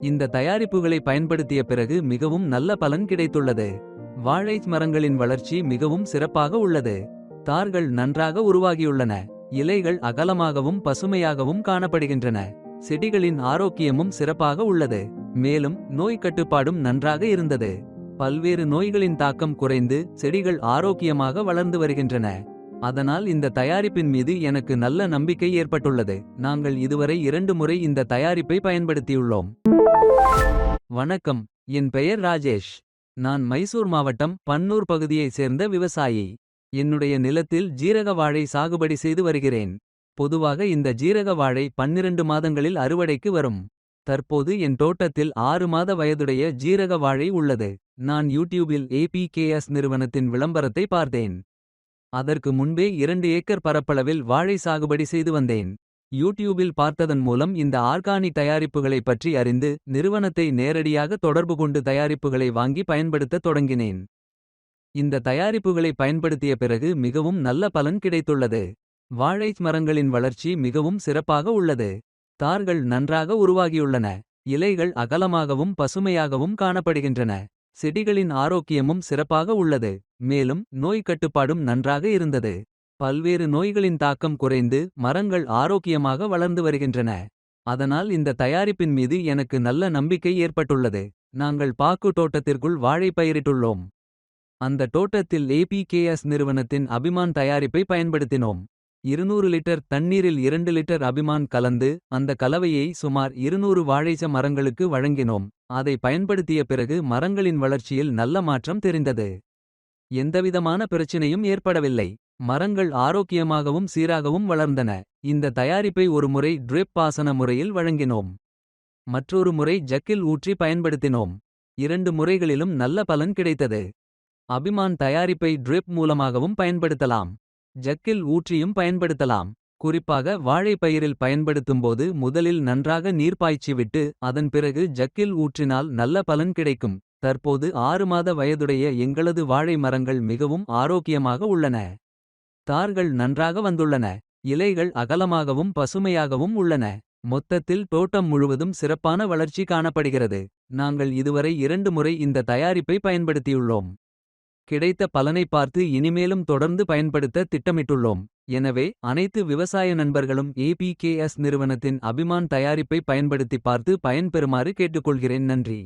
இந்த தயாரிப்புகளை பயன்படுத்திய பிறகு மிகவும் நல்ல பலன் கிடைத்துள்ளது. வாழை மரங்களின் வளர்ச்சி மிகவும் சிறப்பாக உள்ளது. தார்கள் நன்றாக உருவாகியுள்ளன. இலைகள் அகலமாகவும் பசுமையாகவும் காணப்படுகின்றன. செடிகளின் ஆரோக்கியமும் சிறப்பாக உள்ளது. மேலும் நோய் கட்டுப்பாடும் நன்றாக இருந்தது. பல்வேறு நோய்களின் தாக்கம் குறைந்து செடிகள் ஆரோக்கியமாக வளர்ந்து வருகின்றன. அதனால் இந்த தயாரிப்பின் மீது எனக்கு நல்ல நம்பிக்கை ஏற்பட்டுள்ளது. நாங்கள் இதுவரை 2 முறை இந்த தயாரிப்பை பயன்படுத்தியுள்ளோம். வணக்கம், என் பெயர் ராஜேஷ். நான் மைசூர் மாவட்டம் பன்னூர் பகுதியைச் சேர்ந்த விவசாயி. என்னுடைய நிலத்தில் ஜீரக வாழை சாகுபடி செய்து வருகிறேன். பொதுவாக இந்த ஜீரக வாழை 12 மாதங்களில் அறுவடைக்கு வரும். தற்போது என் தோட்டத்தில் 6 மாத வயதுடைய ஜீரக வாழை உள்ளது. நான் யூடியூபில் APKS நிறுவனத்தின் விளம்பரத்தை பார்த்தேன். அதற்கு முன்பே 2 ஏக்கர் பரப்பளவில் வாழை சாகுபடி செய்து வந்தேன். யூடியூபில் பார்த்ததன் மூலம் இந்த ஆர்கானிக் தயாரிப்புகளை பற்றி அறிந்து நிறுவனத்தை நேரடியாக தொடர்பு கொண்டு தயாரிப்புகளை வாங்கி பயன்படுத்த தொடங்கினேன். இந்த தயாரிப்புகளை பயன்படுத்திய பிறகு மிகவும் நல்ல பலன் கிடைத்துள்ளது. வாழை மரங்களின் வளர்ச்சி மிகவும் சிறப்பாக உள்ளது. தார்கள் நன்றாக உருவாகியுள்ளன. இலைகள் அகலமாகவும் பசுமையாகவும் காணப்படுகின்றன. செடிகளின் ஆரோக்கியமும் சிறப்பாக உள்ளது. மேலும் நோய் கட்டுப்பாடும் நன்றாக இருந்தது. பல்வேறு நோய்களின் தாக்கம் குறைந்து மரங்கள் ஆரோக்கியமாக வளர்ந்து வருகின்றன. அதனால் இந்த தயாரிப்பின் மீது எனக்கு நல்ல நம்பிக்கை ஏற்பட்டுள்ளது. நாங்கள் பாக்கு தோட்டத்திற்குள் வாழை பயிரிட்டுள்ளோம். அந்த தோட்டத்தில் APKS நிறுவனத்தின் அபிமான் தயாரிப்பை பயன்படுத்தினோம். 200 லிட்டர் தண்ணீரில் 2 லிட்டர் அபிமான் கலந்து அந்த கலவையை சுமார் 200 வாழைச்ச மரங்களுக்கு வழங்கினோம். அதை பயன்படுத்திய பிறகு மரங்களின் வளர்ச்சியில் நல்ல மாற்றம் தெரிந்தது. எந்தவிதமான பிரச்சினையும் ஏற்படவில்லை. மரங்கள் ஆரோக்கியமாகவும் சீராகவும் வளர்ந்தன. இந்த தயாரிப்பை ஒரு முறை ட்ரிப் பாசன முறையில் வழங்கினோம். மற்றொரு முறை ஜக்கில் ஊற்றி பயன்படுத்தினோம். 2 முறைகளிலும் நல்ல பலன் கிடைத்தது. அபிமான் தயாரிப்பை ட்ரிப் மூலமாகவும் பயன்படுத்தலாம். ஜக்கில் ஊற்றியும் பயன்படுத்தலாம். குறிப்பாக வாழை பயிரில் பயன்படுத்தும்போது முதலில் நன்றாக நீர் பாய்ச்சிவிட்டு அதன் பிறகு ஜக்கில் ஊற்றினால் நல்ல பலன் கிடைக்கும். தற்போது 6 மாத வயதுடைய எங்களது வாழை மரங்கள் மிகவும் ஆரோக்கியமாக உள்ளன. தார்கள் நன்றாக வந்துள்ளன. இலைகள் அகலமாகவும் பசுமையாகவும் உள்ளன. மொத்தத்தில் தோட்டம் முழுவதும் சிறப்பான வளர்ச்சி காணப்படுகிறது. நாங்கள் இதுவரை 2 முறை இந்த தயாரிப்பை பயன்படுத்தியுள்ளோம். கிடைத்த பலனை பார்த்து இனிமேலும் தொடர்ந்து பயன்படுத்த திட்டமிட்டுள்ளோம். எனவே அனைத்து விவசாய நண்பர்களும் APKS நிறுவனத்தின் அபிமான் தயாரிப்பை பயன்படுத்தி பார்த்து பயன்பெறுமாறு கேட்டுக்கொள்கிறேன். நன்றி.